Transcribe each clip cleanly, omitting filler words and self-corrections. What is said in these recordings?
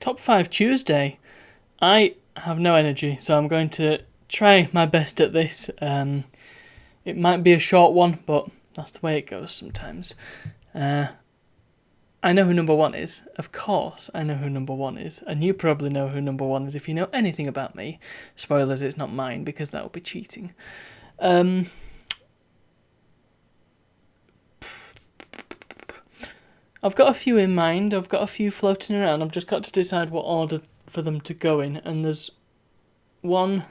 Top 5 Tuesday. I have no energy, so I'm going to try my best at this. It might be a short one, but that's the way it goes sometimes. I know who number one is. Of course, I know who number one is. And you probably know who number one is if you know anything about me. Spoilers, it's not mine, because that would be cheating. I've got a few in mind. I've got a few floating around. I've just got to decide what order for them to go in. And there's one...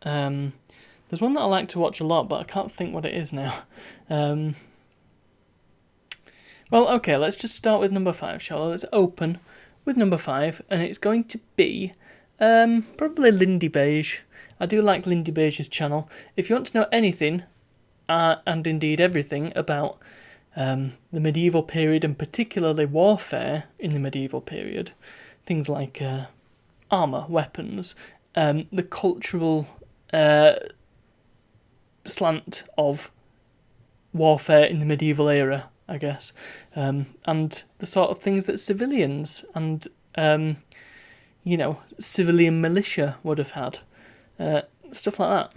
there's one that I like to watch a lot, but I can't think what it is now. Well, okay, let's just start with number 5, shall we? Let's open with number 5, and it's going to be probably Lindy Beige. I do like Lindy Beige's channel. If you want to know anything, and indeed everything, about the medieval period, and particularly warfare in the medieval period, things like armour, weapons, the cultural slant of warfare in the medieval era, I guess, and the sort of things that civilians and, civilian militia would have had, stuff like that.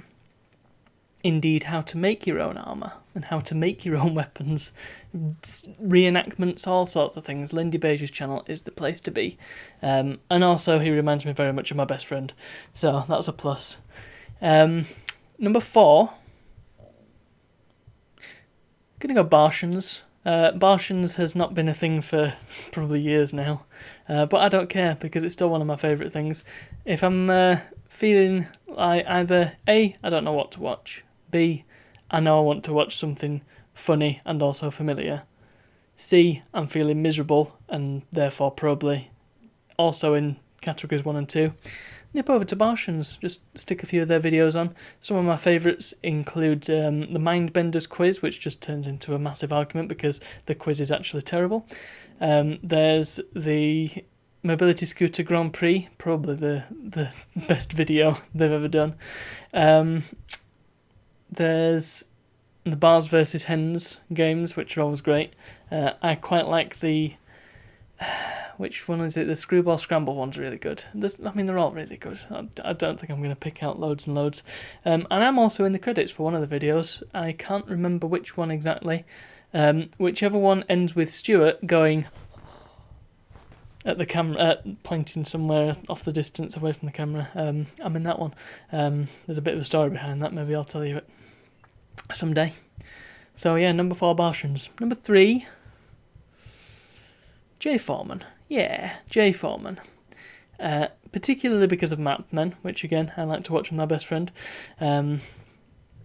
Indeed, how to make your own armour and how to make your own weapons, reenactments, all sorts of things. Lindy Beige's channel is the place to be. And also, he reminds me very much of my best friend, so that's a plus. Number 4, I'm going to go Bartians. Bartians has not been a thing for probably years now, but I don't care because it's still one of my favourite things. If I'm feeling like either A, I don't know what to watch, B, I know I want to watch something funny and also familiar, C, I'm feeling miserable and therefore probably also in categories 1 and 2, nip over to Bartians, just stick a few of their videos on. Some of my favourites include the Mindbenders quiz, which just turns into a massive argument because the quiz is actually terrible. There's the Mobility Scooter Grand Prix, probably the best video they've ever done. There's the Bars versus Hens games, which are always great. I quite like the... which one is it? The Screwball Scramble one's really good. They're all really good. I don't think I'm going to pick out loads and loads. And I'm also in the credits for one of the videos. I can't remember which one exactly. Whichever one ends with Stuart going at the camera, pointing somewhere off the distance away from the camera. I'm in that one. There's a bit of a story behind that. Maybe I'll tell you it someday. So yeah, number 4, Bartians. Number 3, Jay Foreman. Yeah, Jay Foreman. Particularly because of Map Men, which again, I like to watch with my best friend.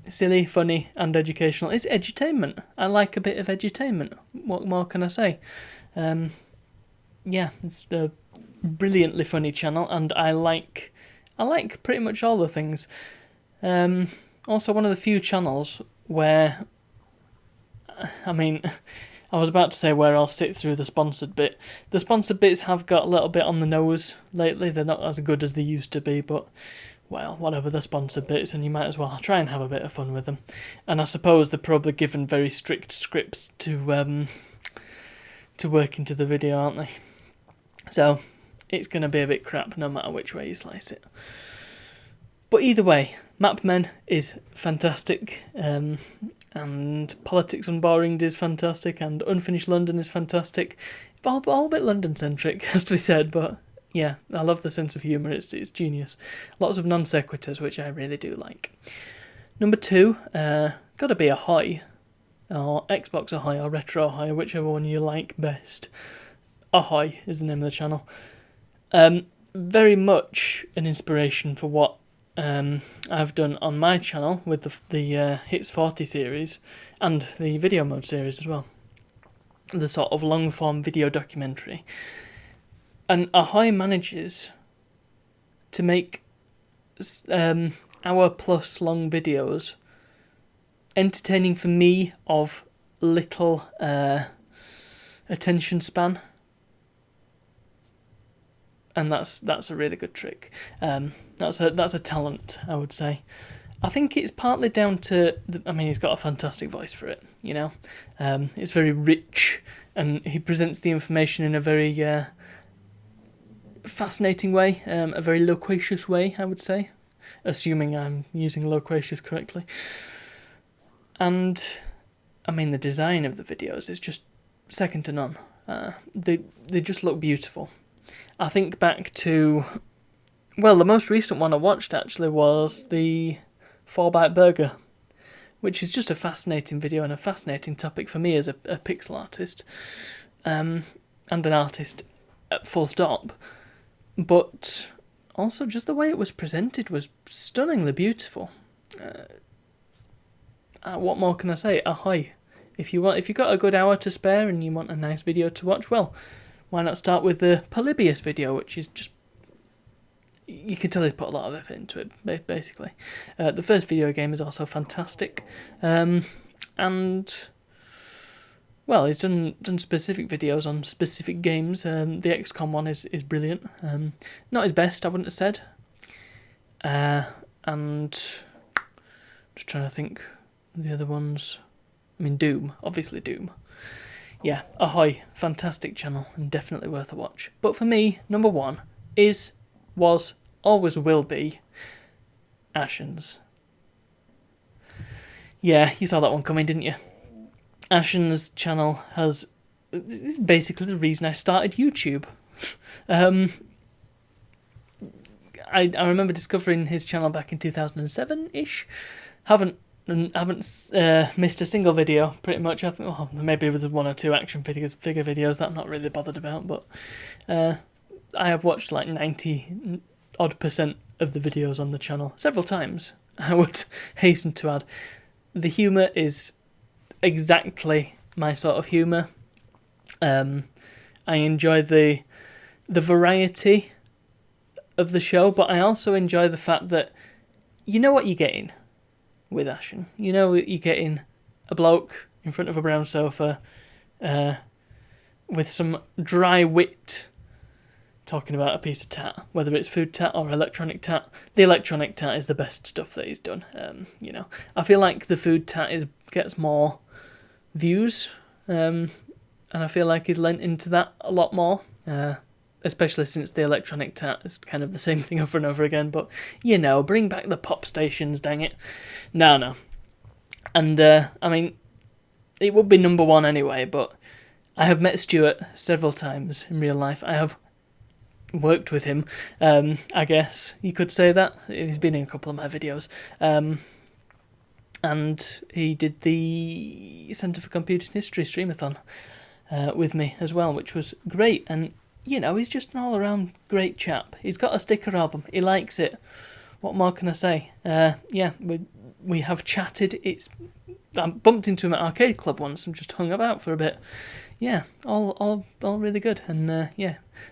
Silly, funny, and educational. It's edutainment. I like a bit of edutainment. What more can I say? Yeah, it's a brilliantly funny channel, and I like pretty much all the things. Also, one of the few channels where, I was about to say where I'll sit through the sponsored bit. The sponsored bits have got a little bit on the nose lately. They're not as good as they used to be, but, well, whatever, the sponsored bits, and you might as well try and have a bit of fun with them. And I suppose they're probably given very strict scripts to work into the video, aren't they? So, it's going to be a bit crap no matter which way you slice it. But either way, Map Men is fantastic, and Politics Unboring is fantastic, and Unfinished London is fantastic. All a bit London-centric, has to be said, but yeah, I love the sense of humour, it's genius. Lots of non-sequiturs, which I really do like. Number 2, gotta be Ahoy, or Xbox Ahoy, or Retro Ahoy, whichever one you like best. Ahoy is the name of the channel. Very much an inspiration for what I've done on my channel with the Hits 40 series and the video mode series as well. The sort of long form video documentary. And Ahoy manages to make hour plus long videos entertaining for me of little attention span. And that's a really good trick. That's a talent, I would say. I think it's partly down to, he's got a fantastic voice for it, you know. It's very rich, and he presents the information in a very fascinating way, a very loquacious way, I would say, assuming I'm using loquacious correctly. And, I mean, the design of the videos is just second to none. They just look beautiful. I think back to, well, the most recent one I watched actually was the 4-bite burger, which is just a fascinating video and a fascinating topic for me as a pixel artist, and an artist full stop. But also just the way it was presented was stunningly beautiful. What more can I say? Ahoy! If you've got a good hour to spare and you want a nice video to watch, well, why not start with the Polybius video, which is just, you can tell he's put a lot of effort into it, basically. The first video game is also fantastic, and, well, he's done specific videos on specific games. The XCOM one is brilliant. Not his best, I wouldn't have said. And just trying to think of the other ones. I mean, Doom, obviously Doom. Yeah, ahoy, fantastic channel and definitely worth a watch. But for me, number one was, always will be, Ashen's. Yeah, you saw that one coming, didn't you? Ashen's channel this is basically the reason I started YouTube. I remember discovering his channel back in 2007-ish. Haven't missed a single video, pretty much. I think, well, maybe with one or two action figure videos that I'm not really bothered about, but I have watched like 90-odd% of the videos on the channel several times. I would hasten to add, the humour is exactly my sort of humour. I enjoy the variety of the show, but I also enjoy the fact that you know what you're getting with Ashen. You know you're getting a bloke in front of a brown sofa with some dry wit talking about a piece of tat, whether it's food tat or electronic tat. The electronic tat is the best stuff that he's done. I feel like the food tat gets more views, and I feel like he's lent into that a lot more, especially since the electronic tat is kind of the same thing over and over again. But bring back the pop stations, dang it. No. And I mean, it would be number one anyway, but I have met Stuart several times in real life. I have worked with him, I guess you could say that. He's been in a couple of my videos, and he did the Centre for Computing History streamathon with me as well, which was great. And he's just an all-around great chap. He's got a sticker album. He likes it. What more can I say? We have chatted. I bumped into him at Arcade Club once and just hung about for a bit. Yeah, all really good. And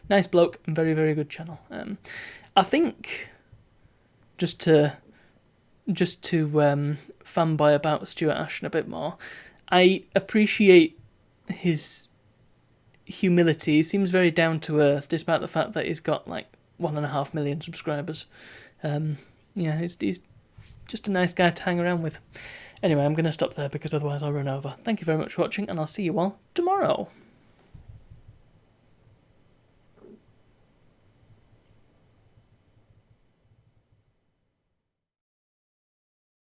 nice bloke and very, very good channel. I think just to fanboy about Stuart Ashen a bit more, I appreciate his humility. He seems very down to earth, despite the fact that he's got like 1.5 million subscribers. He's just a nice guy to hang around with. Anyway, I'm going to stop there because otherwise I'll run over. Thank you very much for watching, and I'll see you all tomorrow.